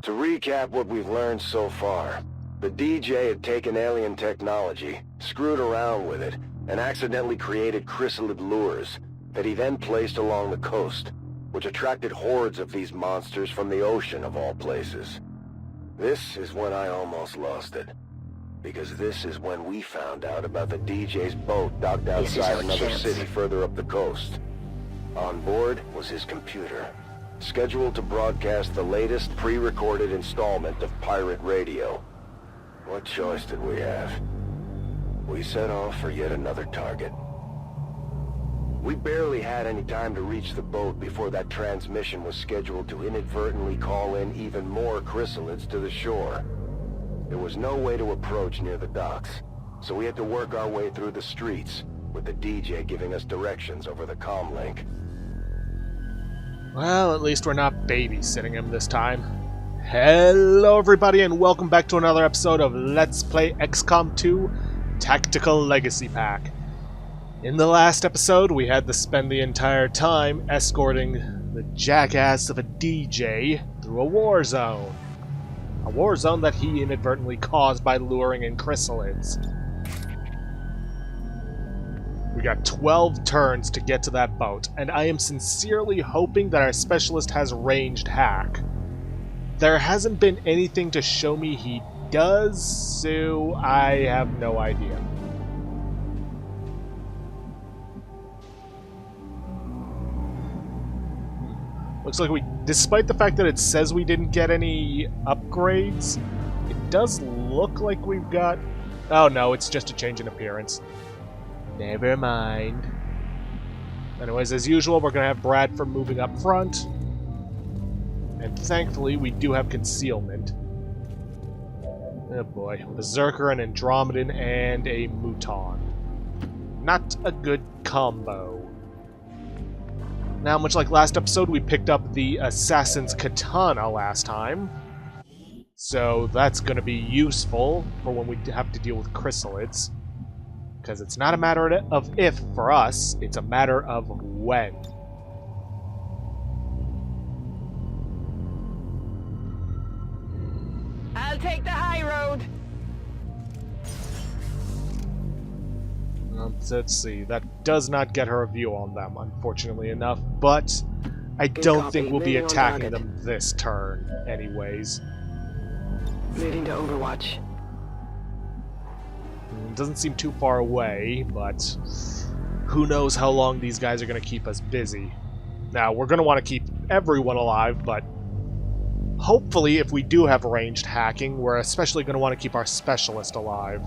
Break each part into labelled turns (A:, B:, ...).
A: To recap what we've learned so far, the DJ had taken alien technology, screwed around with it, and accidentally created chrysalid lures that he then placed along the coast, which attracted hordes of these monsters from the ocean of all places. This is when I almost lost it. Because this is when we found out about the DJ's boat docked outside another city further up the coast. On board was his computer, scheduled to broadcast the latest pre-recorded installment of pirate radio. What choice did we have? We set off for yet another target. We barely had any time to reach the boat before that transmission was scheduled to inadvertently call in even more chrysalids to the shore. There was no way to approach near the docks, so we had to work our way through the streets, with the DJ giving us directions over the comm link.
B: Well, at least we're not babysitting him this time. Hello everybody and welcome back to another episode of Let's Play XCOM 2 Tactical Legacy Pack. In the last episode, we had to spend the entire time escorting the jackass of a DJ through a war zone. A war zone that he inadvertently caused by luring in chrysalids. We got 12 turns to get to that boat, and I am sincerely hoping that our specialist has ranged hack. There hasn't been anything to show me he does, so I have no idea. Looks like despite the fact that it says we didn't get any upgrades, it does look like we've got... Oh no, it's just a change in appearance. Never mind. Anyways, as usual, we're going to have Bradford moving up front. And thankfully, we do have Concealment. Oh boy. Berserker, an Andromedan, and a Mouton. Not a good combo. Now, much like last episode, we picked up the Assassin's Katana last time. So that's going to be useful for when we have to deal with chrysalids. Because it's not a matter of if for us, it's a matter of when.
C: I'll take the high road.
B: Let's see, that does not get her a view on them, unfortunately enough, but I don't think we'll be attacking them this turn, anyways.
C: Moving to Overwatch.
B: It doesn't seem too far away, but who knows how long these guys are going to keep us busy. Now, we're going to want to keep everyone alive, but hopefully if we do have ranged hacking, we're especially going to want to keep our specialist alive.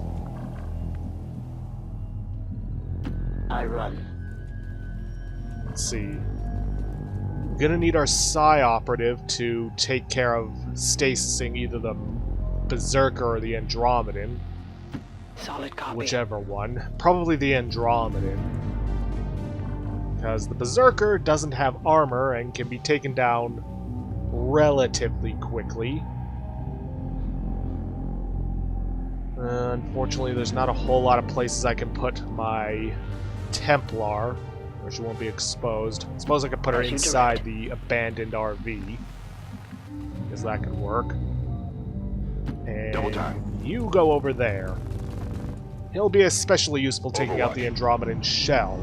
C: I run.
B: Let's see. We're gonna need our Psi operative to take care of stasising either the Berserker or the Andromedan.
C: Solid copy.
B: Whichever one. Probably the Andromedan. Because the Berserker doesn't have armor and can be taken down relatively quickly. Unfortunately, there's not a whole lot of places I can put my Templar, where she won't be exposed. I suppose I could put her inside the abandoned RV, because that could work. And
A: double time.
B: You go over there. He'll be especially useful taking out the Andromedan shell.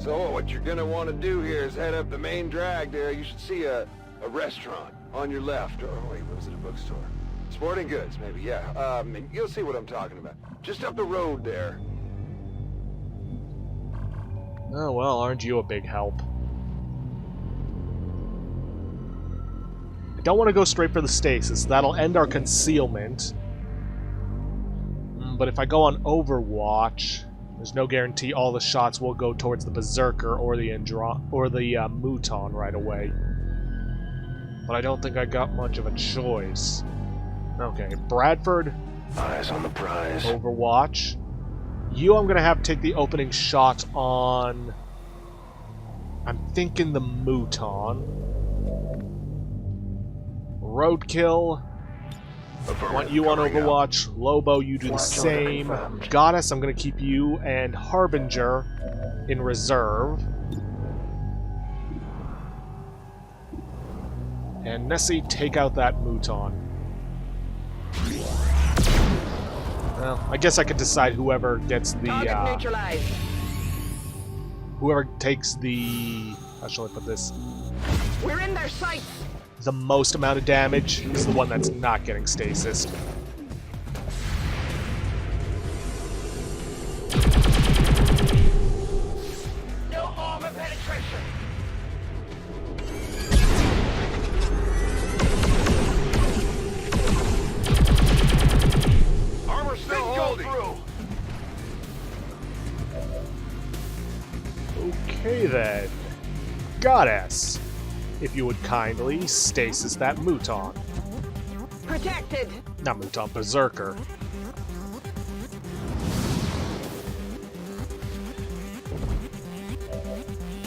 A: So what you're gonna want to do here is head up the main drag there. You should see a restaurant on your left. Or wait, was it a bookstore? Sporting goods, maybe, yeah. And you'll see what I'm talking about. Just up the road there.
B: Oh, well, aren't you a big help? I don't want to go straight for the stasis. That'll end our concealment. But if I go on Overwatch, there's no guarantee all the shots will go towards the Berserker or the Mouton right away. But I don't think I got much of a choice. Okay, Bradford.
A: Eyes on the prize.
B: Overwatch. You, I'm going to have take the opening shot on... I'm thinking the Mouton. Roadkill. I want you on Overwatch. Lobo, you do the same. Goddess, I'm going to keep you and Harbinger in reserve. And Nessie, take out that Mouton. Well, I guess I could decide whoever gets the,
C: Target neutralized.
B: whoever takes the... How shall I put this?
C: We're in their sights.
B: The most amount of damage is the one that's not getting stasis.
C: No armor penetration.
A: Armor still holding.
B: Okay then. Goddess, if you would kindly stasis that Mouton.
C: Protected.
B: Not Mouton, Berserker.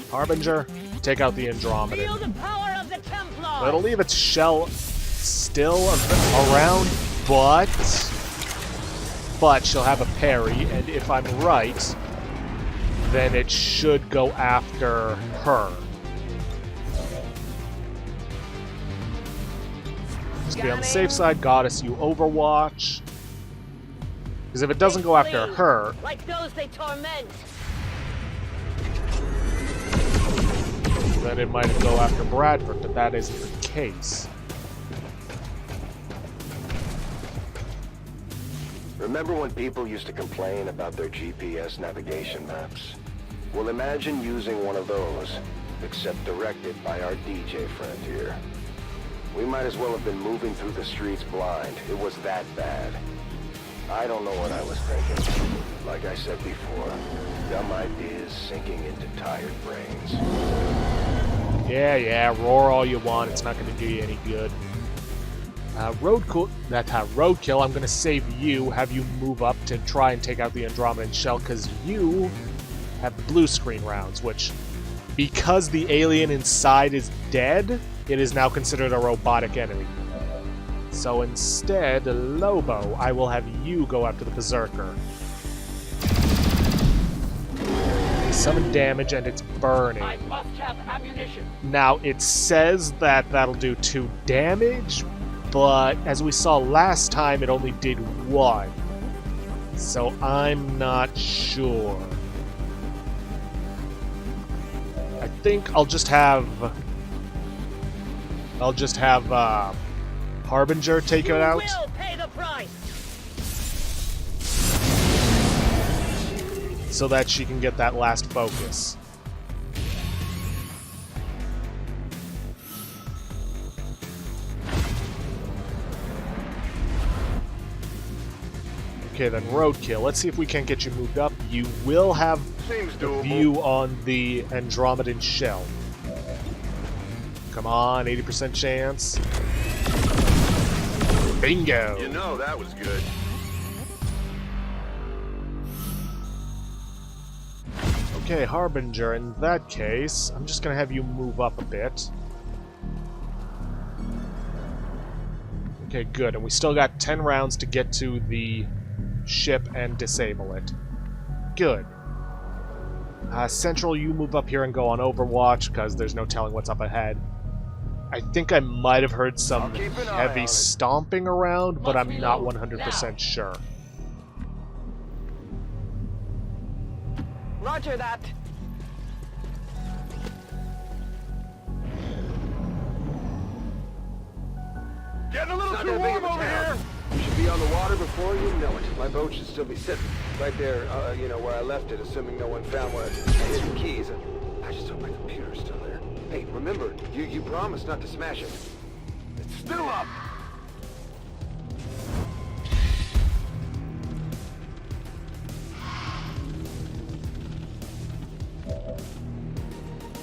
B: Harbinger, take out the Andromedan.
C: Feel the power of the Templar.
B: It'll leave its shell still around, but she'll have a parry, and if I'm right, then it should go after her. Just be on the safe side, Goddess, you Overwatch. Because if it doesn't go after her,
C: Like those they torment.
B: then it might go after Bradford, but that isn't the case.
A: Remember when people used to complain about their GPS navigation maps? Well, imagine using one of those, except directed by our DJ friend here. We might as well have been moving through the streets blind. It was that bad. I don't know what I was thinking. Like I said before, dumb ideas sinking into tired brains.
B: Yeah, roar all you want. It's not going to do you any good. Roadkill, I'm going to save you, have you move up to try and take out the Andromedan shell, because you have the blue screen rounds, which, because the alien inside is dead, it is now considered a robotic enemy. So instead, Lobo, I will have you go after the Berserker. 7 damage and it's burning.
C: I must have ammunition.
B: Now, it says that that'll do 2 damage, but as we saw last time, it only did 1. So I'm not sure. I think I'll just have Harbinger take it out.
C: Will pay the price.
B: So that she can get that last focus. Okay, then Roadkill. Let's see if we can't get you moved up. You will have a view on the Andromedan shell. Come on, 80% chance. Bingo!
A: You know, that was good.
B: Okay, Harbinger, in that case, I'm just gonna have you move up a bit. Okay, good, and we still got 10 rounds to get to the ship and disable it. Good. Central, you move up here and go on Overwatch, because there's no telling what's up ahead. I think I might have heard some heavy stomping around, but I'm not 100% sure.
C: Roger that.
A: Getting a little too warm over here!
D: We should be on the water before you know it. My boat should still be sitting right there, you know, where I left it, assuming no one found where I hid the keys. I just hope my computer's still there. Hey, remember, you promised not to smash it. It's still up!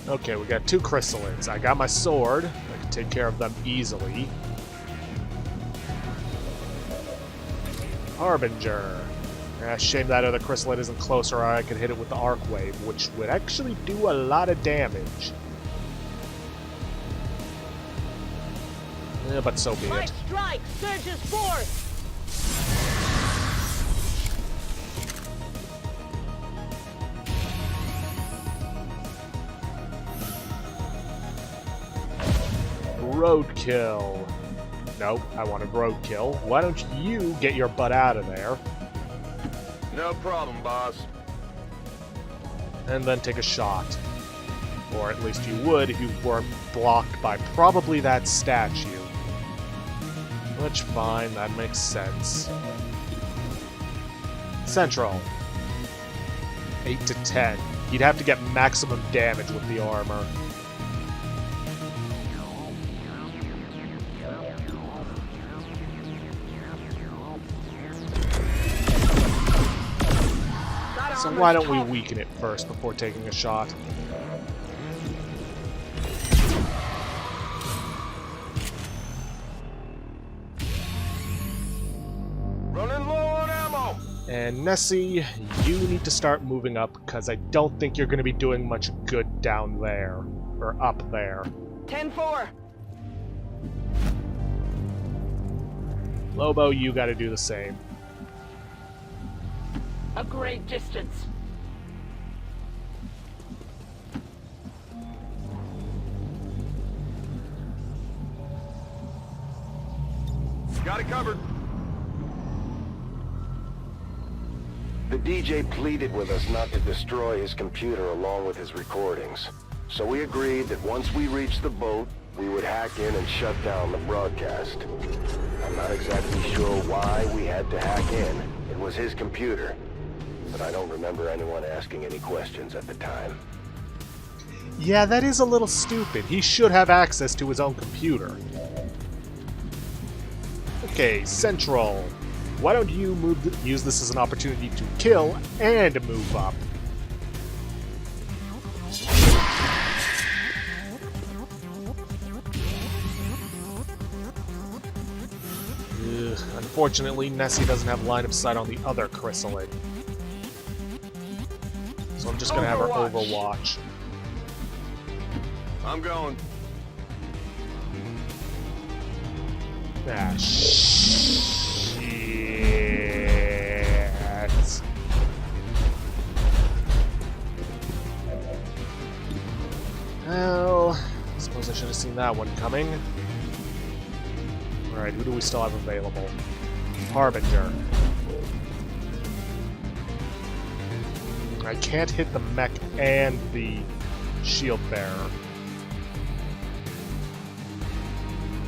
B: Okay, we got 2 chrysalids. I got my sword. I can take care of them easily. Harbinger. Shame that other chrysalid isn't closer, or I could hit it with the arc wave, which would actually do a lot of damage. But so be
C: My
B: it.
C: strike surges forth.
B: Roadkill. Nope, I wanted roadkill. Why don't you get your butt out of there?
A: No problem, boss.
B: And then take a shot. Or at least you would if you weren't blocked by probably that statue. Which, fine, that makes sense. Central. 8 to 10. He'd have to get maximum damage with the armor. So why don't we weaken it first before taking a shot?
A: Running low on ammo!
B: And Nessie, you need to start moving up, because I don't think you're going to be doing much good down there. Or up there.
C: 10-4.
B: Lobo, you gotta do the same.
C: A great distance.
A: Got it covered. The DJ pleaded with us not to destroy his computer along with his recordings. So we agreed that once we reached the boat, we would hack in and shut down the broadcast. I'm not exactly sure why we had to hack in. It was his computer. But I don't remember anyone asking any questions at the time.
B: Yeah, that is a little stupid. He should have access to his own computer. Okay, Central. Why don't you use this as an opportunity to kill and move up? Ugh, unfortunately, Nessie doesn't have line of sight on the other chrysalid. So I'm just gonna have her Overwatch.
A: I'm going.
B: Ah, shit. Well, I suppose I should have seen that one coming. Alright, who do we still have available? Harbinger. I can't hit the mech and the shield bearer.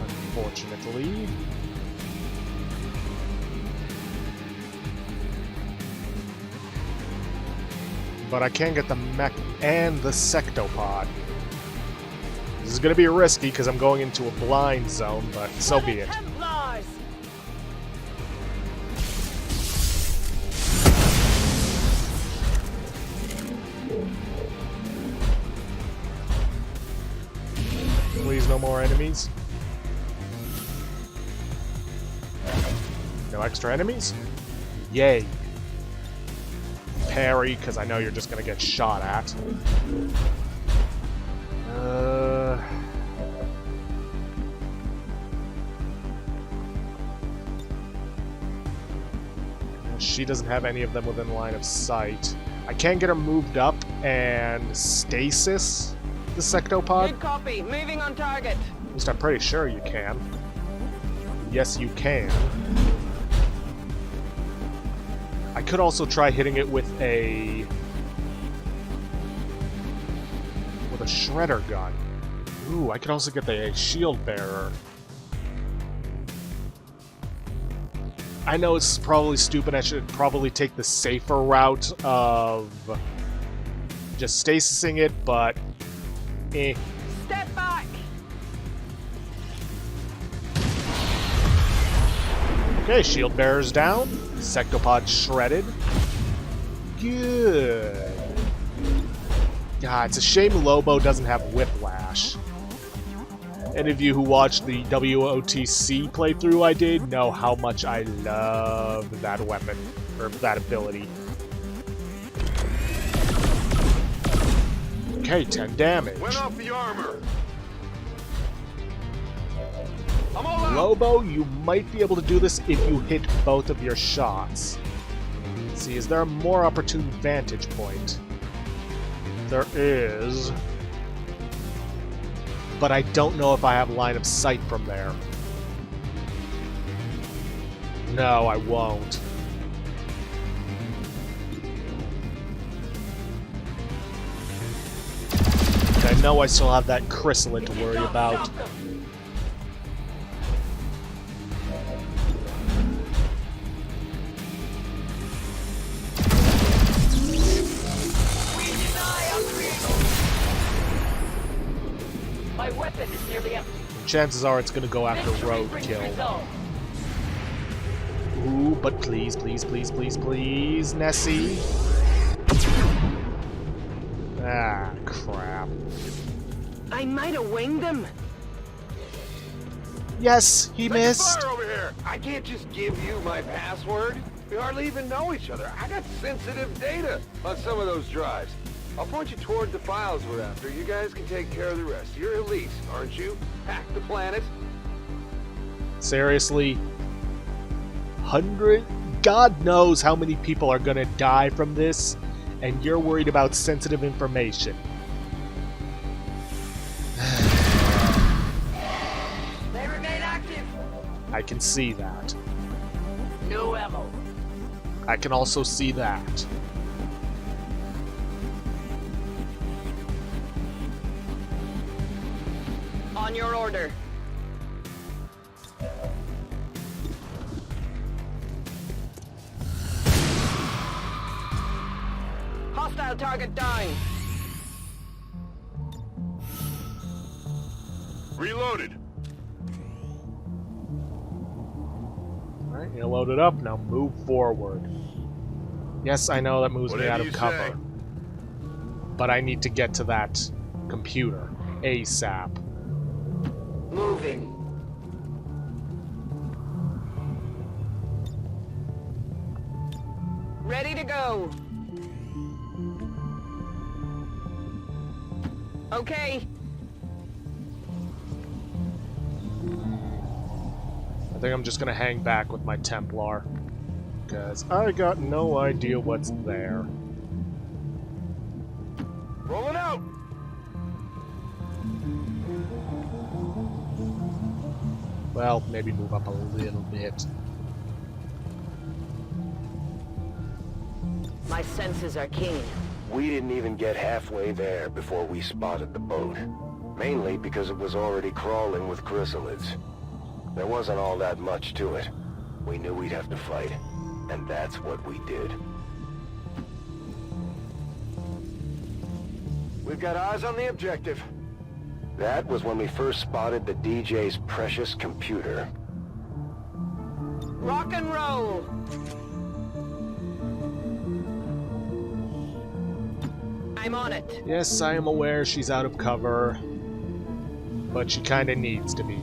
B: Unfortunately. But I can get the mech and the sectopod. This is going to be risky because I'm going into a blind zone, but so be it.
C: Templars!
B: Please, no more enemies. No extra enemies? Yay. Parry, because I know you're just going to get shot at. She doesn't have any of them within line of sight. I can get her moved up and stasis the sectopod.
C: Good copy. Moving on target.
B: At least I'm pretty sure you can. Yes, you can. I could also try hitting it with a shredder gun. Ooh, I could also get the shield bearer. I know it's probably stupid. I should probably take the safer route of just stasising it, but
C: Step back.
B: Okay, shield bearer's down. Sectopod shredded. Good. God, it's a shame Lobo doesn't have whiplash. Any of you who watched the WOTC playthrough I did know how much I love that weapon, or that ability. Okay, 10 damage.
A: Went off the armor. I'm all out.
B: Lobo, you might be able to do this if you hit both of your shots. Let's see, is there a more opportune vantage point? There is. but I don't know if I have line of sight from there. No, I won't. I know I still have that chryssalid to worry about.
C: My weapon is nearly empty.
B: Chances are it's gonna go after roadkill. Ooh, but please, please, please, please, please, Nessie. Ah, crap.
C: I might have winged him.
B: Yes, he missed.
D: Fire over here! I can't just give you my password. We hardly even know each other. I got sensitive data on some of those drives. I'll point you toward the files we're after. You guys can take care of the rest. You're elite, aren't you? Hack the planet.
B: Seriously? God knows how many people are gonna die from this, and you're worried about sensitive information.
C: They remain active.
B: I can see that.
C: No ammo.
B: I can also see that.
C: On your order. Hostile target down.
E: Reloaded.
B: Alright, you loaded up, now move forward. Yes, I know that moves me out of cover. But I need to get to that computer ASAP.
C: Moving. Ready to go. Okay.
B: I think I'm just gonna hang back with my Templar. Because I got no idea what's there.
D: Rolling out!
B: Well, maybe move up a little bit.
C: My senses are keen.
A: We didn't even get halfway there before we spotted the boat. Mainly because it was already crawling with chrysalids. There wasn't all that much to it. We knew we'd have to fight, and that's what we did.
D: We've got eyes on the objective.
A: That was when we first spotted the DJ's precious computer.
C: Rock and roll. I'm on it.
B: Yes, I am aware she's out of cover, but she kinda needs to be.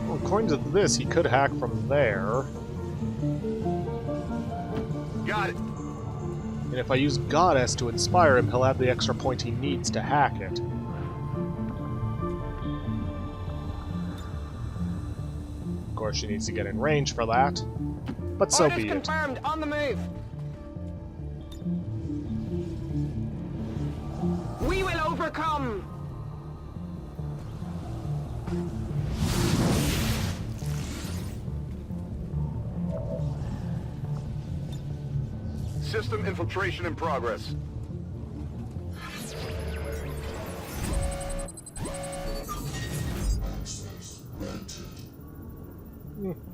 B: Well, according to this, he could hack from there.
D: Got it.
B: And if I use Goddess to inspire him, he'll have the extra point he needs to hack it. Of course, she needs to get in range for that. But so
C: Orders
B: be it.
C: confirmed. On the move. We will overcome.
E: System infiltration in progress.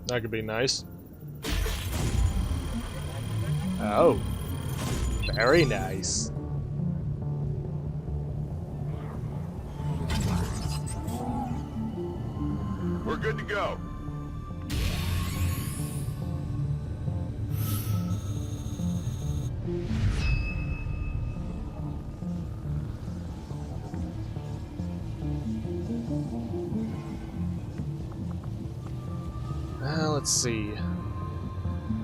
B: That could be nice. Oh. Very nice.
E: We're good to go.
B: Let's see.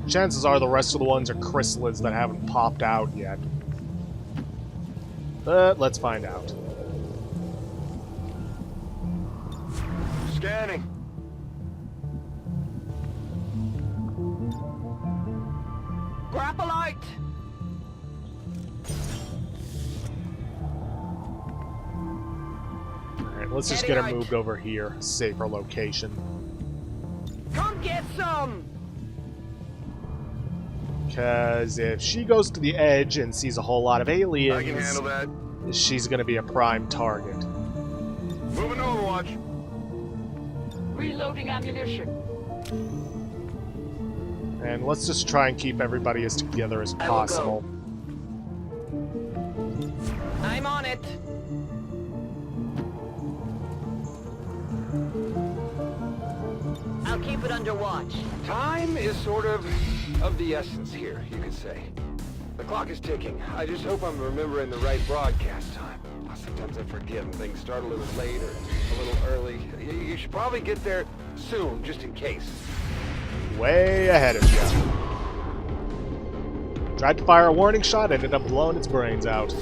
B: Chances are the rest of the ones are chrysalids that haven't popped out yet. But let's find out.
D: Scanning.
C: Grapple out.
B: Let's just get her moved over here. Safer location.
C: Come get some!
B: Because if she goes to the edge and sees a whole lot of aliens,
E: I can handle that.
B: she's going to be a prime target.
E: Moving to Overwatch.
C: Reloading ammunition.
B: And let's just try and keep everybody as together as possible.
C: I'm on it. I'll keep it under watch.
D: Time is sort of the essence here, you could say. The clock is ticking. I just hope I'm remembering the right broadcast time. Sometimes I forget and things start a little late or a little early. You should probably get there soon, just in case.
B: Way ahead of you. Tried to fire a warning shot, ended up blowing its brains out.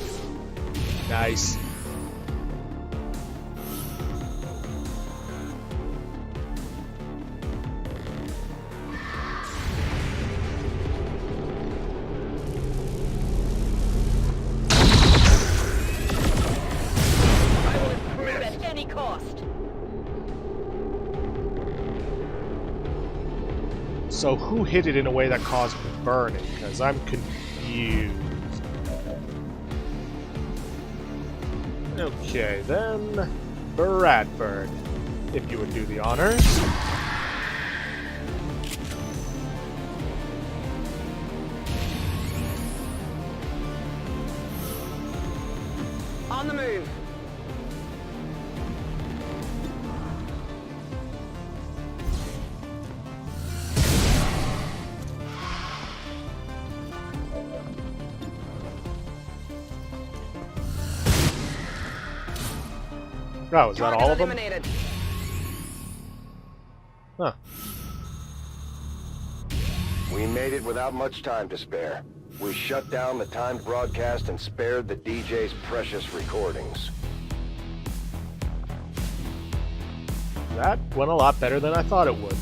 B: Nice.
C: I will improve at any cost.
B: So who hit it in a way that caused burning? Because I'm confused. Okay, then Bradford, if you would do the honors.
C: On the move.
B: Oh, is that all of them?
C: Eliminated.
B: Huh.
A: We made it without much time to spare. We shut down the timed broadcast and spared the DJ's precious recordings.
B: That went a lot better than I thought it would.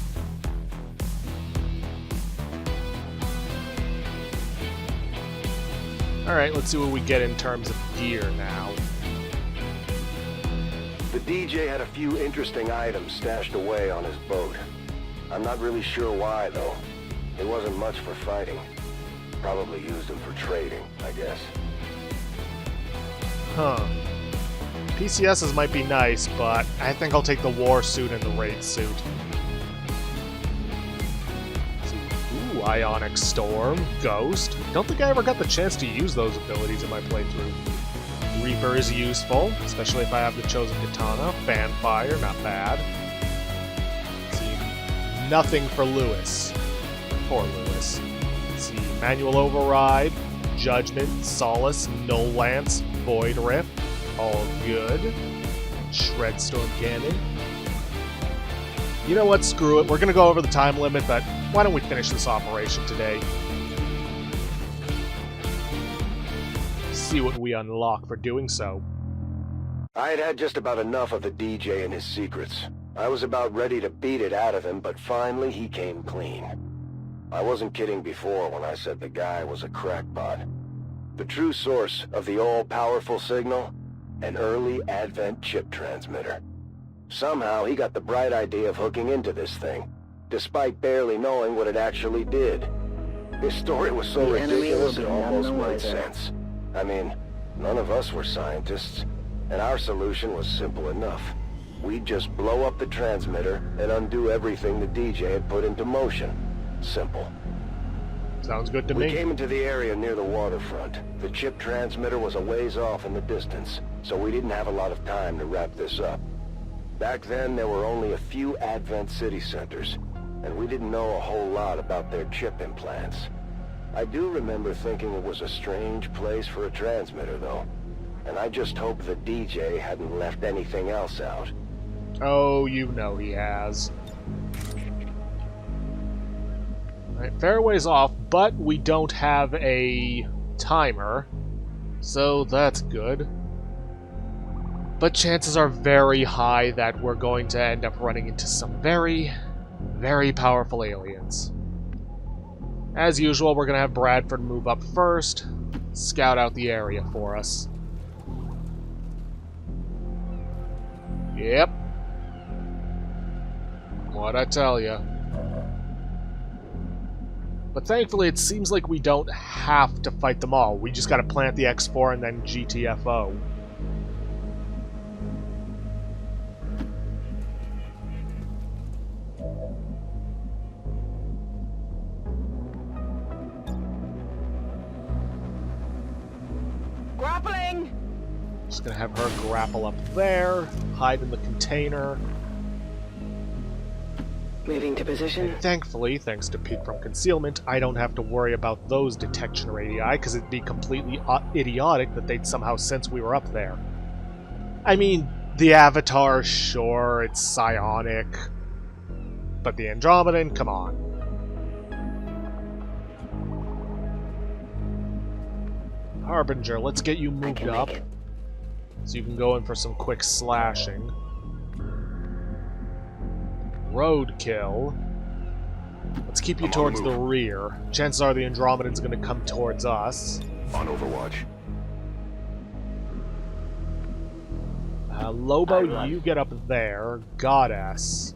B: Alright, let's see what we get in terms of gear now.
A: The DJ had a few interesting items stashed away on his boat. I'm not really sure why, though. It wasn't much for fighting. Probably used them for trading, I guess.
B: Huh. PCSs might be nice, but I think I'll take the war suit and the raid suit. Ooh, Ionic Storm, Ghost. Don't think I ever got the chance to use those abilities in my playthrough. Reaper is useful, especially if I have the chosen katana. Fanfire, not bad. Let's see, nothing for Lewis. Poor Lewis. Let's see, Manual Override, Judgment, Solace, Null Lance, Void Rift, all good. Shredstorm Cannon. You know what, screw it. We're gonna go over the time limit, but why don't we finish this operation today? See what we unlock for doing so.
A: I had had just about enough of the DJ and his secrets. I was about ready to beat it out of him, but finally he came clean. I wasn't kidding before when I said the guy was a crackpot. The true source of the all-powerful signal? An early Advent chip transmitter. Somehow he got the bright idea of hooking into this thing, despite barely knowing what it actually did. His story was so ridiculous it almost made sense. I mean, none of us were scientists, and our solution was simple enough. We'd just blow up the transmitter and undo everything the DJ had put into motion. Simple.
B: Sounds good to
A: We
B: me.
A: came into the area near the waterfront. The chip transmitter was a ways off in the distance, so we didn't have a lot of time to wrap this up. Back then, there were only a few Advent city centers, and we didn't know a whole lot about their chip implants. I do remember thinking it was a strange place for a transmitter, though. And I just hope the DJ hadn't left anything else out.
B: Oh, you know he has. Alright, fairways off, but we don't have a timer, so that's good. But chances are very high that we're going to end up running into some very, very powerful aliens. As usual, we're going to have Bradford move up first, scout out the area for us. Yep. What'd I tell ya? But thankfully, it seems like we don't have to fight them all. We just gotta plant the X4 and then GTFO.
C: Grappling!
B: Just gonna have her grapple up there, hide in the container.
C: Moving to position.
B: And thankfully, thanks to Pete from Concealment, I don't have to worry about those detection radii, because it'd be completely idiotic that they'd somehow sense we were up there. I mean, the Avatar, sure, it's psionic, but the Andromedan, come on. Harbinger, let's get you moved up, so you can go in for some quick slashing. Roadkill. Let's keep you towards the rear. Chances are the Andromedan's going to come towards us.
A: On Overwatch.
B: Lobo, you get up there. Goddess.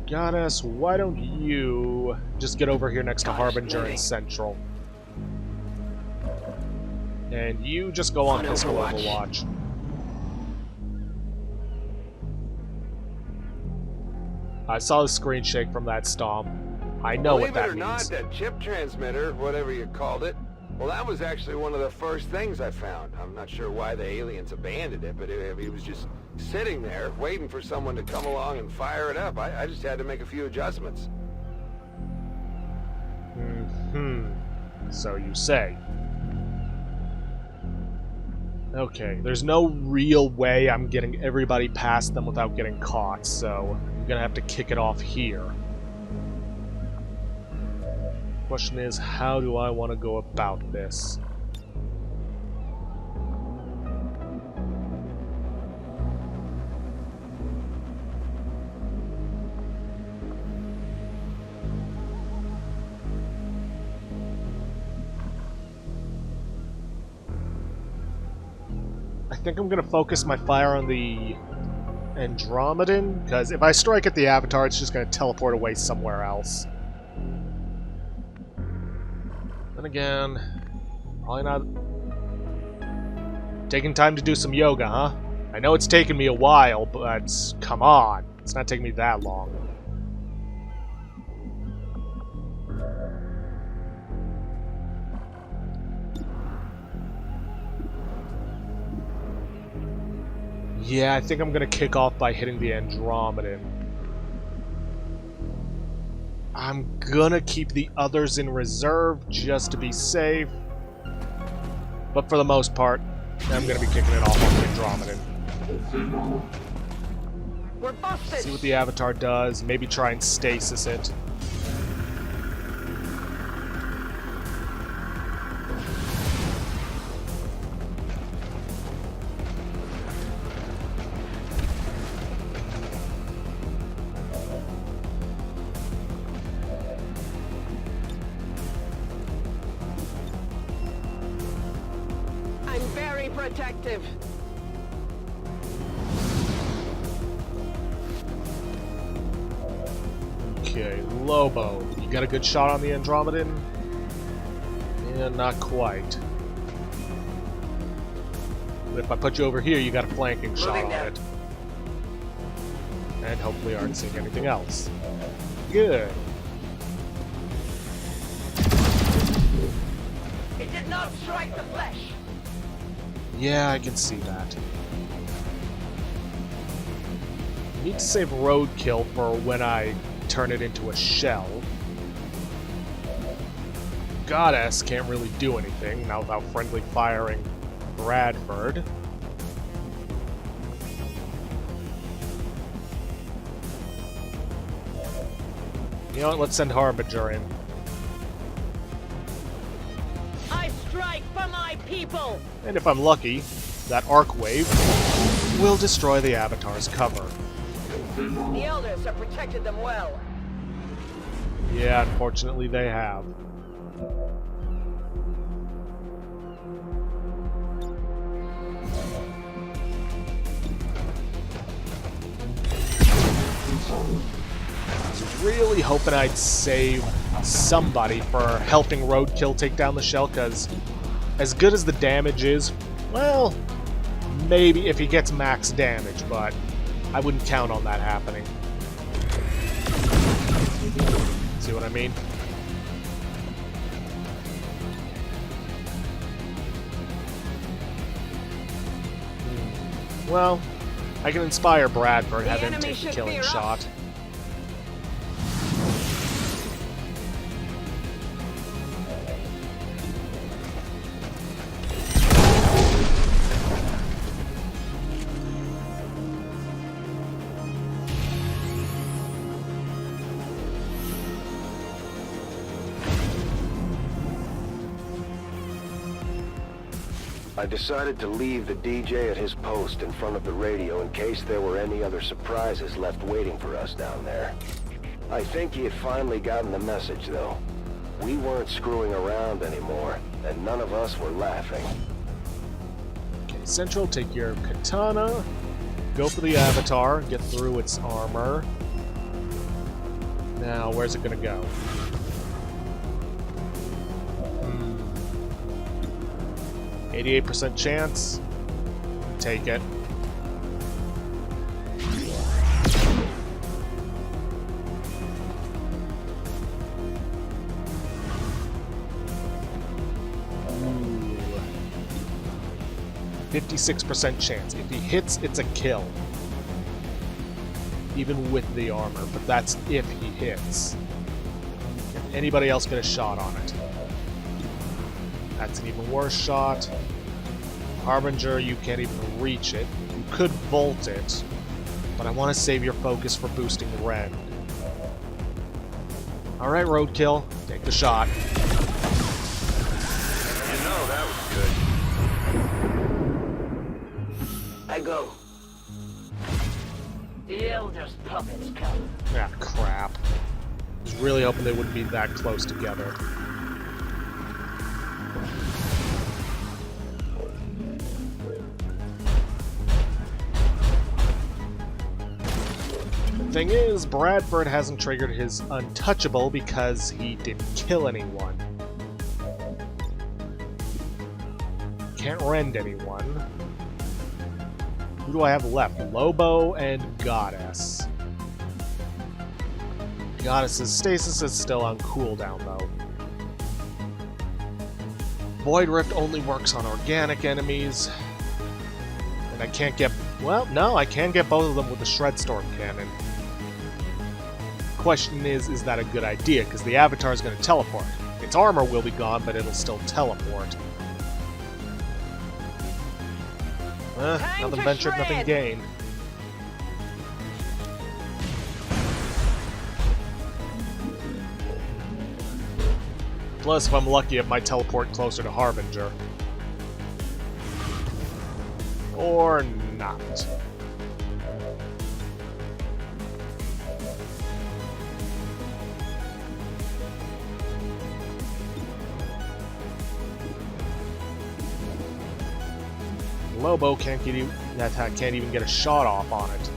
B: Goddess, why don't you just get over here next to Harbinger and Central. And you just go on pistol Overwatch. I saw the screen shake from that stomp. I know what that
D: Believe it or
B: means.
D: not, that chip transmitter, whatever you called it, well, that was actually one of the first things I found. I'm not sure why the aliens abandoned it, but it was just sitting there, waiting for someone to come along and fire it up. I just had to make a few adjustments.
B: So you say. Okay, there's no real way I'm getting everybody past them without getting caught, so I'm gonna have to kick it off here. Question is, how do I want to go about this? I think I'm going to focus my fire on the Andromedan, because if I strike at the Avatar, it's just going to teleport away somewhere else. Then again, probably not taking time to do some yoga, huh? I know it's taken me a while, but come on. It's not taking me that long. Yeah, I think I'm gonna kick off by hitting the Andromedan. I'm gonna keep the others in reserve just to be safe. But for the most part, I'm gonna be kicking it off on the Andromedan.
C: We're busted!
B: See what the Avatar does, maybe try and stasis it.
C: I'm very protective.
B: Okay, Lobo. You got a good shot on the Andromedan? Yeah, not quite. But if I put you over here, you got a flanking shot on it. And hopefully aren't seeing anything else. Good.
C: It did not strike the flesh.
B: Yeah, I can see that. Need to save Roadkill for when I turn it into a shell. Goddess can't really do anything, now without friendly firing Bradford. You know what, let's send Harbinger in.
C: I strike for my people!
B: And if I'm lucky, that arc wave will destroy the Avatar's cover.
C: The elders have protected them well.
B: Yeah, unfortunately they have. Really hoping I'd save somebody for helping Roadkill take down the shell, because as good as the damage is, well, maybe if he gets max damage, but I wouldn't count on that happening. See what I mean? Well, I can inspire Bradford, have him take the killing shot.
A: I decided to leave the DJ at his post in front of the radio in case there were any other surprises left waiting for us down there. I think he had finally gotten the message, though. We weren't screwing around anymore, and none of us were laughing.
B: Okay, Central, take your katana, go for the avatar, get through its armor. Now, where's it gonna go? 88% chance. Take it. Ooh. 56% chance. If he hits, it's a kill. Even with the armor, but that's if he hits. Can anybody else get a shot on it? That's an even worse shot. Harbinger, you can't even reach it. You could volt it, but I want to save your focus for boosting Ren. Alright, Roadkill, take the shot.
E: You know that was good.
C: I go. The Elder's puppets come.
B: Ah, crap. I was really hoping they wouldn't be that close together. Thing is, Bradford hasn't triggered his untouchable because he didn't kill anyone. Can't rend anyone. Who do I have left? Lobo and Goddess. Goddess's stasis is still on cooldown, though. Void Rift only works on organic enemies. And I can't get... Well, no, I can get both of them with the Shredstorm Cannon. Question is that a good idea? Because the avatar is going to teleport. Its armor will be gone, but it'll still teleport. Nothing ventured, nothing gained. Plus, if I'm lucky, it might teleport closer to Harbinger. Or not. Lobo can't even get a shot off on it.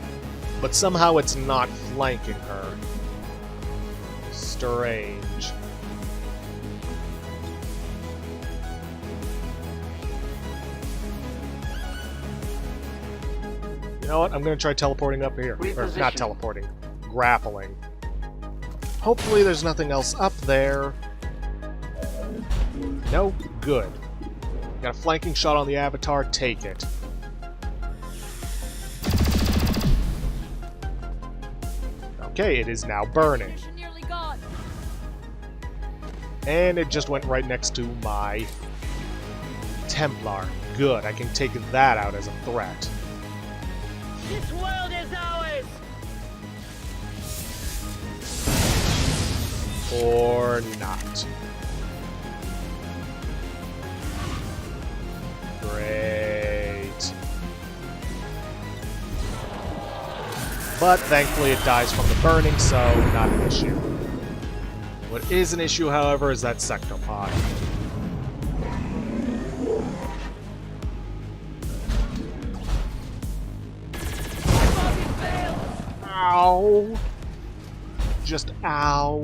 B: But somehow it's not flanking her. Strange. You know what? I'm going to try teleporting up here. Or not teleporting. Grappling. Hopefully there's nothing else up there. No? Good. Got a flanking shot on the avatar, take it. Okay, it is now burning. And it just went right next to my Templar. Good, I can take that out as a threat.
C: This world is ours!
B: Or not. Great. But thankfully it dies from the burning, so not an issue. What is an issue, however, is that sectopod. Ow! Just ow.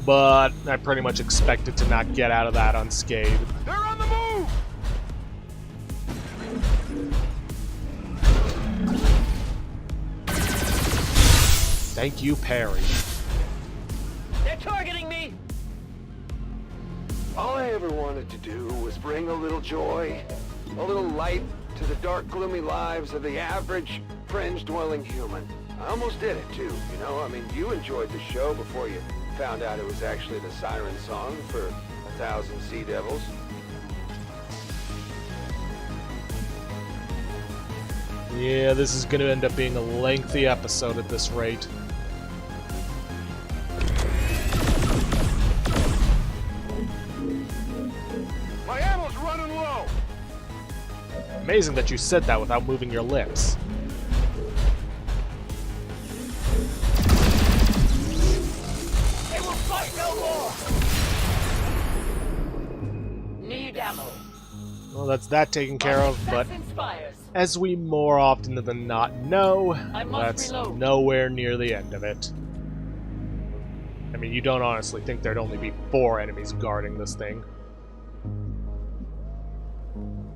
B: But I pretty much expected to not get out of that unscathed.
D: They're on the move!
B: Thank you, Perry.
C: They're targeting me!
D: All I ever wanted to do was bring a little joy, a little light to the dark, gloomy lives of the average, fringe-dwelling human. I almost did it, too, you know? I mean, you enjoyed the show before you found out it was actually the siren song for 1,000 Sea Devils.
B: Yeah, this is gonna end up being a lengthy episode at this rate.
D: My ammo's running low!
B: Amazing that you said that without moving your lips.
C: They will fight no more! Need ammo.
B: Well, that's that taken care of, but
C: That inspires.
B: as we more often than not know,
C: I must
B: that's
C: reload.
B: nowhere near the end of it. I mean, you don't honestly think there'd only be 4 enemies guarding this thing.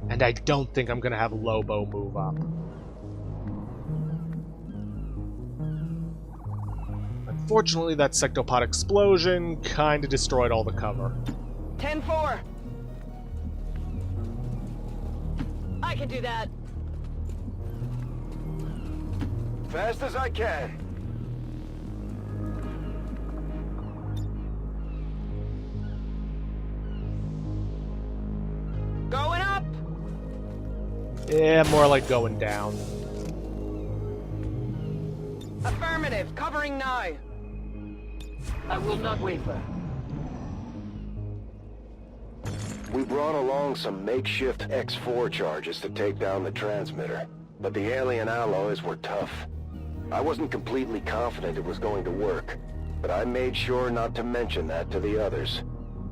B: And I don't think I'm gonna have Lobo move up. Unfortunately, that sectopod explosion kinda destroyed all the cover.
C: 10-4. I can do that.
D: Fast as I can.
C: Going up!
B: Yeah, more like going down.
C: Affirmative, covering nigh. I will not waver.
A: We brought along some makeshift X4 charges to take down the transmitter, but the alien alloys were tough. I wasn't completely confident it was going to work, but I made sure not to mention that to the others.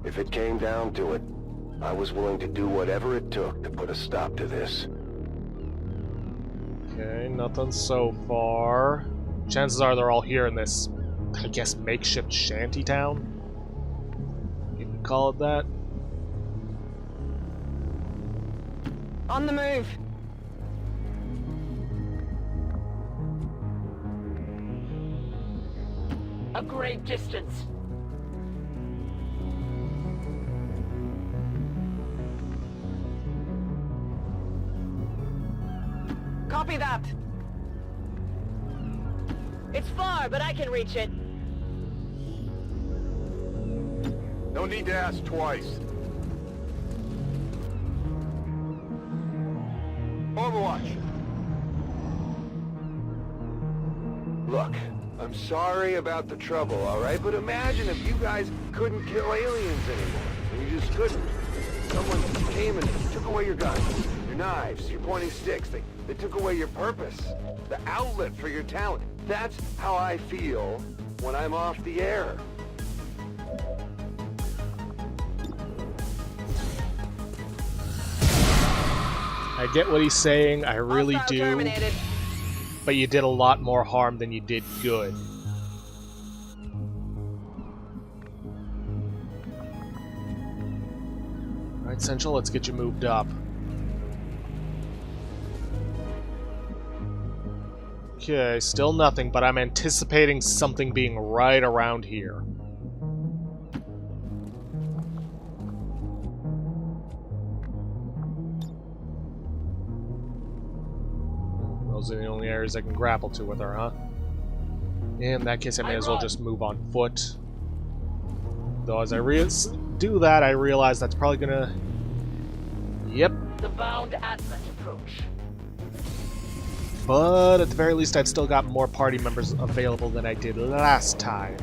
A: If it came down to it, I was willing to do whatever it took to put a stop to this.
B: Okay, nothing so far. Chances are they're all here in this, I guess, makeshift shantytown? You can call it that.
C: On the move. A great distance. Copy that. It's far, but I can reach it.
D: No need to ask twice. Overwatch. Look, I'm sorry about the trouble, alright? But imagine if you guys couldn't kill aliens anymore. And you just couldn't. Someone came and took away your guns, your knives, your pointing sticks. They took away your purpose, the outlet for your talent. That's how I feel when I'm off the air.
B: I get what he's saying, I really
C: Hostile
B: do,
C: terminated.
B: but you did a lot more harm than you did good. Alright, Central, let's get you moved up. Okay, still nothing, but I'm anticipating something being right around here. Those are the only areas I can grapple to with her, huh? In that case, I may as well just move on foot. Though as I do that, I realize that's probably gonna... Yep.
C: The bound Atlas approach.
B: But at the very least, I've still got more party members available than I did last time.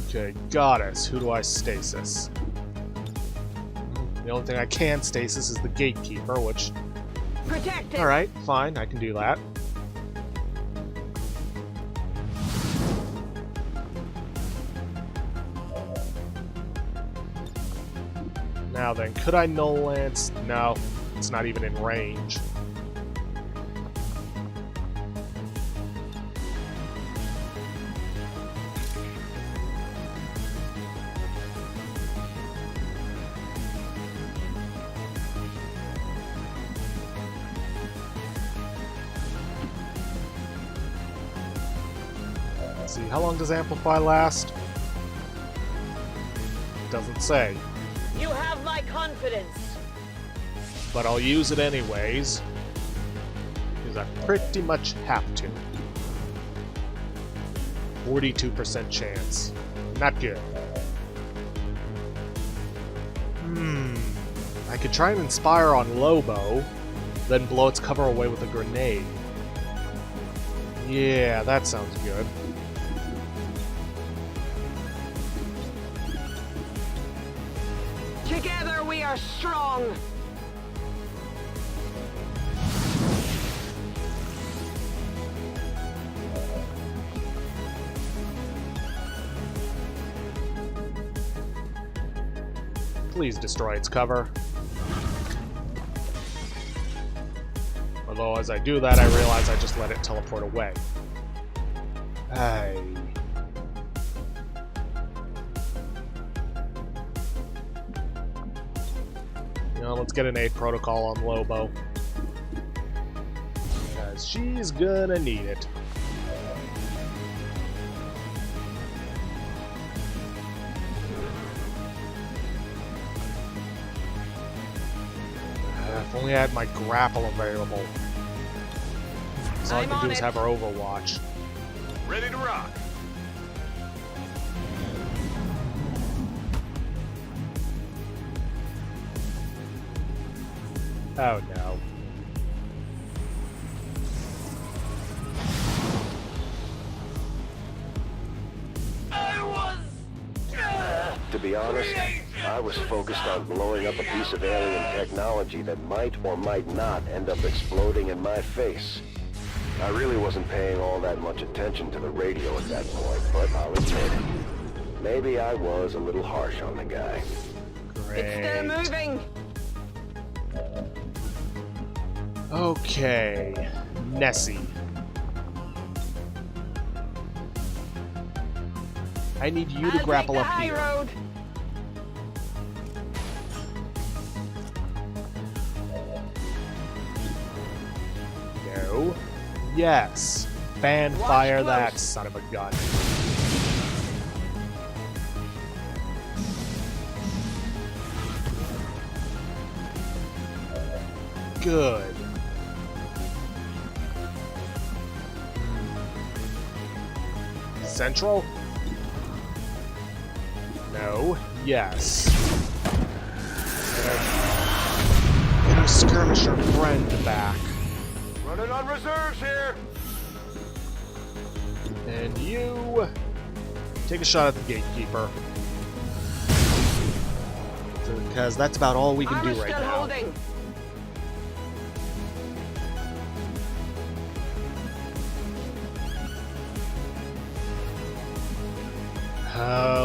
B: Okay, Goddess. Who do I stasis? The only thing I can stasis is the Gatekeeper, which...
C: Protect it.
B: Alright, fine, I can do that. Now then, could I null lance? No, it's not even in range. Let's see, how long does Amplify last? Doesn't say.
C: You have my confidence.
B: But I'll use it anyways, because I pretty much have to. 42% chance. Not good. I could try and inspire on Lobo, then blow its cover away with a grenade. Yeah, that sounds good.
C: Together we are strong.
B: Please destroy its cover. Although as I do that, I realize I just let it teleport away. Hey. You know, let's get an aid protocol on Lobo. Because she's gonna need it. If only I had my grapple available. So all I can do is have her Overwatch.
E: Ready to rock.
B: Oh no.
A: To be honest, I was focused on blowing up a piece of alien technology that might or might not end up exploding in my face. I really wasn't paying all that much attention to the radio at that point, but I'll admit, maybe I was a little harsh on the guy.
B: Great.
C: It's still moving.
B: Okay, Nessie. I need you to grapple up here.
C: Road.
B: No. Yes. Fan fire that son of a gun. Good. Central? No. Yes. Get our skirmisher friend back.
E: Running on reserves here.
B: And you take a shot at the gatekeeper. Because that's about all we can do right now.
C: Holding.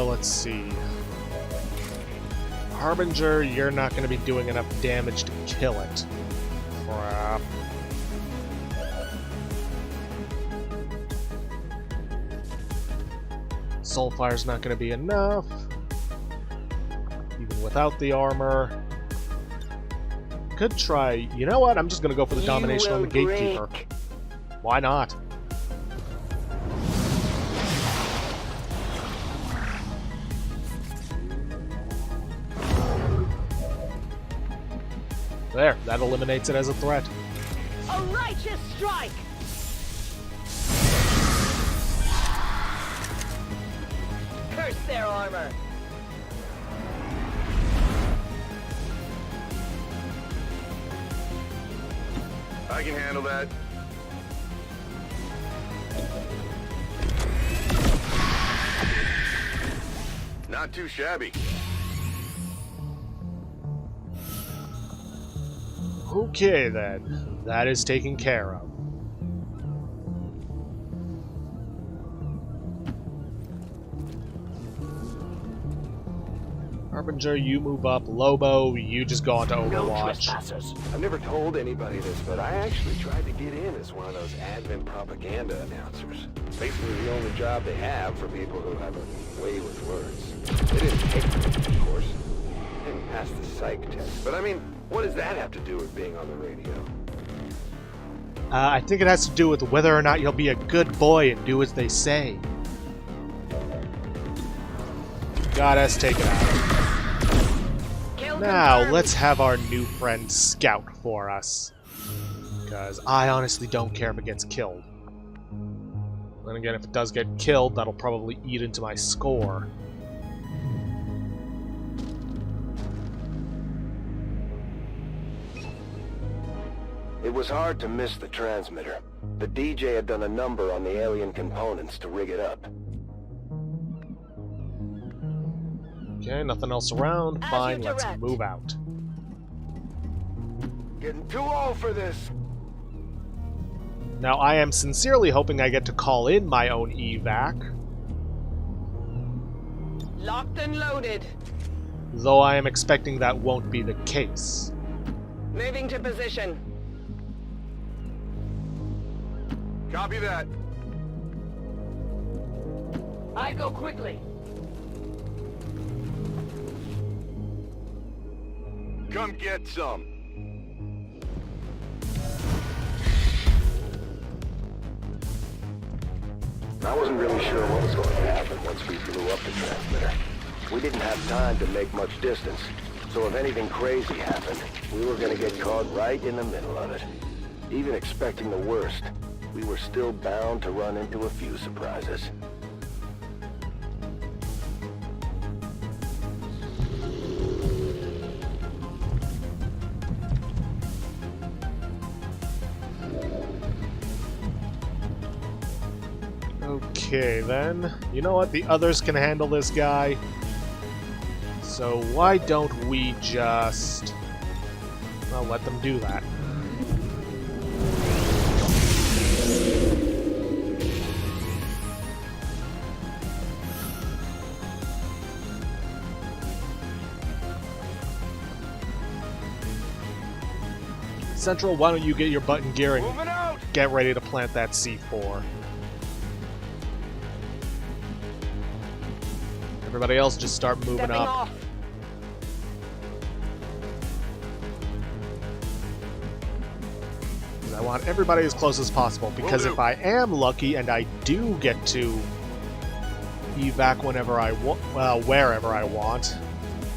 B: Let's see. Harbinger, you're not going to be doing enough damage to kill it. Crap. Soulfire's not going to be enough. Even without the armor. Could try... You know what? I'm just going to go for the domination on the gatekeeper. Why not? There, that eliminates it as a threat.
C: A righteous strike! Curse their armor!
E: I can handle that. Not too shabby.
B: Okay then, that is taken care of. Our Harbinger, you move up. Lobo, you just go on to
C: No
B: Overwatch.
C: trespassers.
D: I've never told anybody this, but I actually tried to get in as one of those admin propaganda announcers. Basically the only job they have for people who have a way with words. They didn't take me, of course. Didn't pass the psych test. But I mean, what does that have to do with being on the radio?
B: I think it has to do with whether or not you'll be a good boy and do as they say. Got us taken out.
C: Kill
B: Now,
C: confirmed.
B: let's have our new friend scout for us. Because I honestly don't care if it gets killed. Then again, if it does get killed, that'll probably eat into my score.
A: It was hard to miss the transmitter. The DJ had done a number on the alien components to rig it up.
B: Okay, nothing else around.
C: As
B: Fine,
C: you
B: let's
C: direct.
B: move out.
D: Getting too old for this.
B: Now, I am sincerely hoping I get to call in my own evac,
C: Locked and loaded.
B: though I am expecting that won't be the case.
C: Moving to position.
E: Copy that.
C: I go quickly.
E: Come get some.
A: I wasn't really sure what was going to happen once we blew up the transmitter. We didn't have time to make much distance, so if anything crazy happened, we were going to get caught right in the middle of it. Even expecting the worst, we were still bound to run into a few surprises.
B: Okay, then. You know what? The others can handle this guy. So why don't we just... well, let them do that. Central, why don't you get your butt in gear and
E: Moving out.
B: get ready to plant that C4. Everybody else just start moving
C: Stepping
B: up.
C: off.
B: I want everybody as close as possible, because
E: Will
B: if
E: do.
B: I am lucky and I do get to evac whenever I want, well, wherever I want,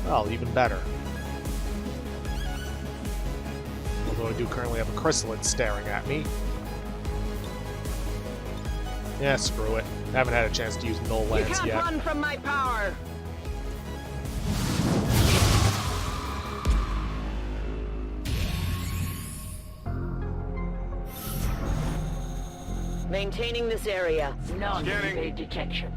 B: well, even better. Although I do currently have a chryssalid staring at me. Yeah, screw it. I haven't had a chance to use null
C: You
B: lance
C: can't
B: yet.
C: run from my power. Maintaining this area.
E: Scanning.
C: detection.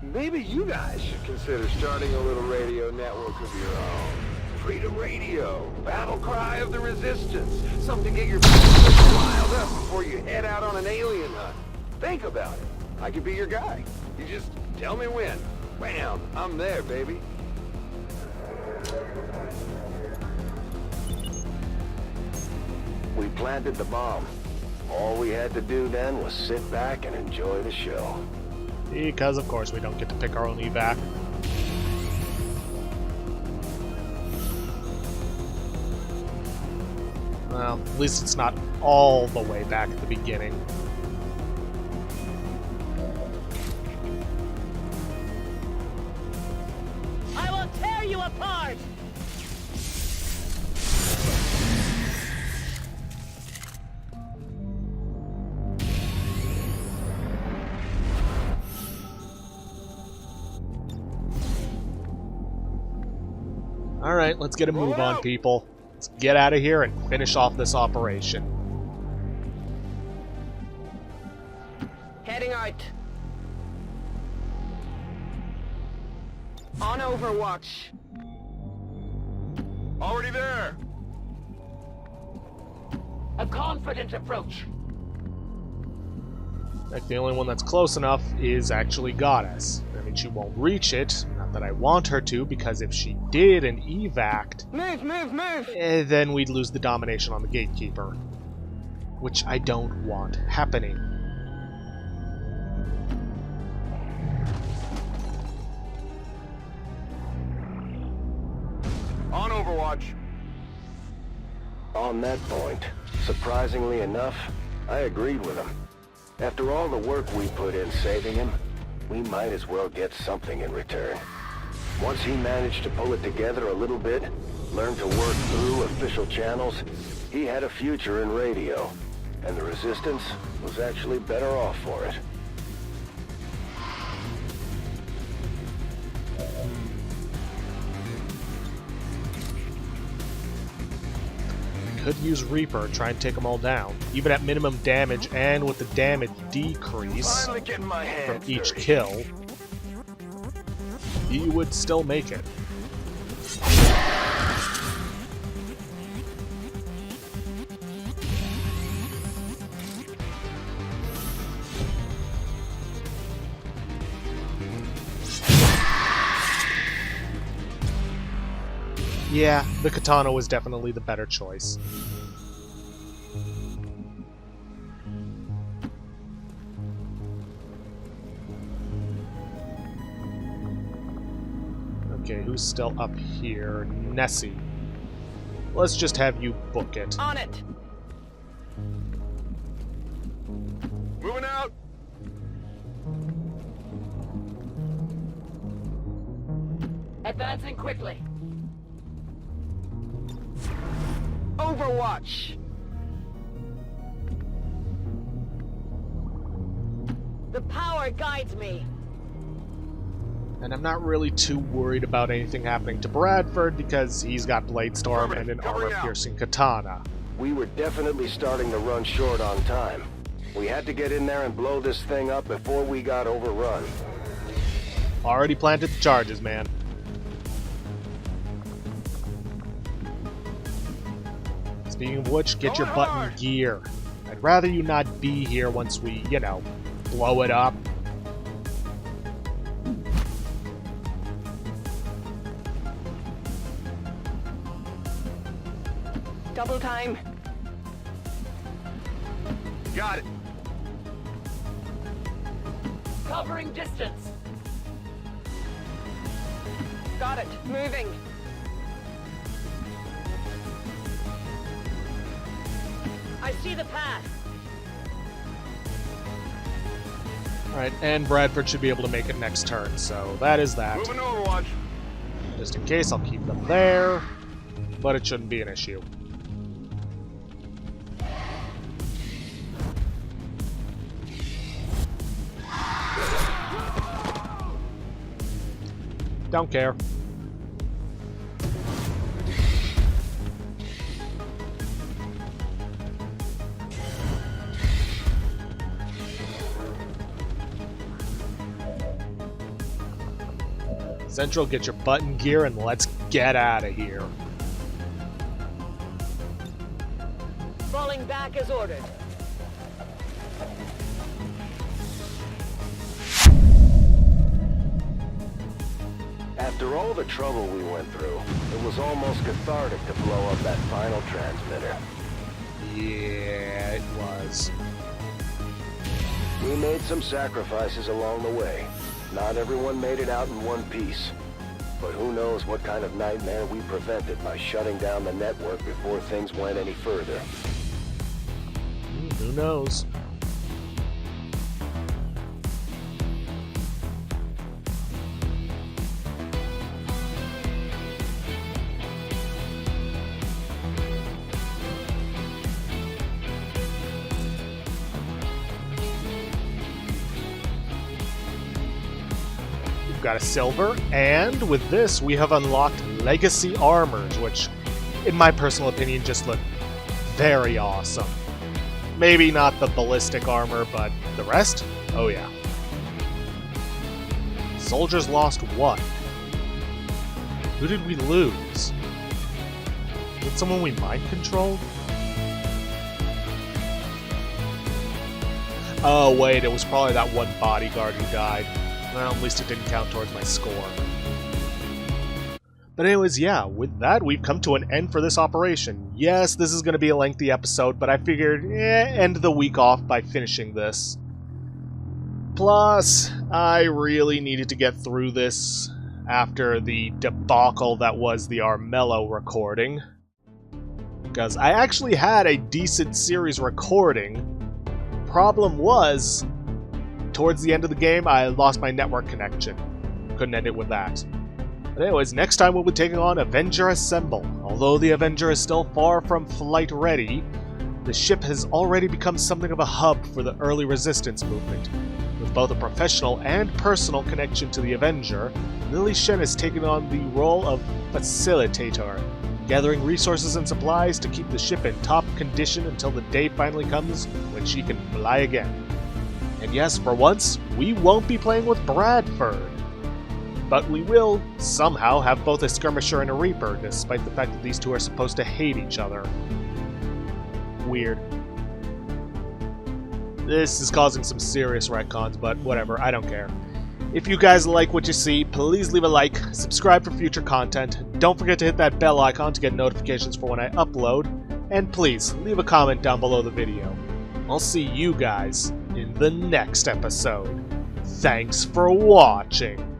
D: Maybe you guys should consider starting a little radio network of your own. Freedom Radio, battle cry of the resistance. Something to get your people riled up before you head out on an alien hunt. Think about it. I could be your guy. You just tell me when. Bam, I'm there, baby.
A: We planted the bomb. All we had to do then was sit back and enjoy the show.
B: Because, of course, we don't get to pick our own evac. Well, at least it's not all the way back at the beginning.
C: I will tear you apart.
B: Alright, let's get a move on, people. Let's get out of here and finish off this operation.
C: Heading out. On Overwatch.
E: Already there.
C: A confident approach.
B: In fact, the only one that's close enough is actually Goddess. I mean, she won't reach it, not that I want her to, because if she did and evac'd,
D: Move!
B: then we'd lose the domination on the Gatekeeper. Which I don't want happening.
E: On Overwatch.
A: On that point, surprisingly enough, I agreed with him. After all the work we put in saving him, we might as well get something in return. Once he managed to pull it together a little bit, learn to work through official channels, he had a future in radio, and the Resistance was actually better off for it.
B: Could use Reaper, try and take them all down, even at minimum damage and with the damage decrease
E: Finally getting my
B: from
E: hands
B: each
E: dirty.
B: kill. He would still make it. Yeah, the katana was definitely the better choice. Okay, who's still up here? Nessie. Let's just have you book it.
C: On it!
E: Moving out.
C: Advancing quickly.
D: Overwatch!
C: The power guides me.
B: And I'm not really too worried about anything happening to Bradford because he's got Bladestorm and an armor-piercing katana.
A: We were definitely starting to run short on time. We had to get in there and blow this thing up before we got overrun.
B: Already planted the charges, man. Speaking of which, get your butt in gear. I'd rather you not be here once we, you know, blow it up.
C: Double time.
E: Got it.
C: Covering distance. Got it. Moving. I see the path.
B: Alright, and Bradford should be able to make it next turn, so that is that.
E: Moving to Overwatch.
B: Just in case, I'll keep them there, but it shouldn't be an issue. Don't care. Central, get your butt in gear and let's get out of here.
C: Falling back as ordered.
A: After all the trouble we went through, it was almost cathartic to blow up that final transmitter.
B: Yeah, it was.
A: We made some sacrifices along the way. Not everyone made it out in one piece. But who knows what kind of nightmare we prevented by shutting down the network before things went any further.
B: Who knows? Got a silver, and with this we have unlocked legacy armors, which in my personal opinion just look very awesome. Maybe not the ballistic armor, but the rest? Oh yeah. Soldiers lost what? Who did we lose? Was it someone we mind controlled? Oh wait, it was probably that one bodyguard who died. Well, at least it didn't count towards my score. But anyways, yeah, with that, we've come to an end for this operation. Yes, this is going to be a lengthy episode, but I figured, end the week off by finishing this. Plus, I really needed to get through this after the debacle that was the Armello recording. Because I actually had a decent series recording. Problem was, towards the end of the game, I lost my network connection. Couldn't end it with that. But anyways, next time we'll be taking on Avenger Assemble. Although the Avenger is still far from flight ready, the ship has already become something of a hub for the early resistance movement. With both a professional and personal connection to the Avenger, Lily Shen has taken on the role of facilitator, gathering resources and supplies to keep the ship in top condition until the day finally comes when she can fly again. And yes, for once, we won't be playing with Bradford. But we will, somehow, have both a Skirmisher and a Reaper, despite the fact that these two are supposed to hate each other. Weird. This is causing some serious retcons, but whatever, I don't care. If you guys like what you see, please leave a like, subscribe for future content, don't forget to hit that bell icon to get notifications for when I upload, and please, leave a comment down below the video. I'll see you guys in the next episode. Thanks for watching!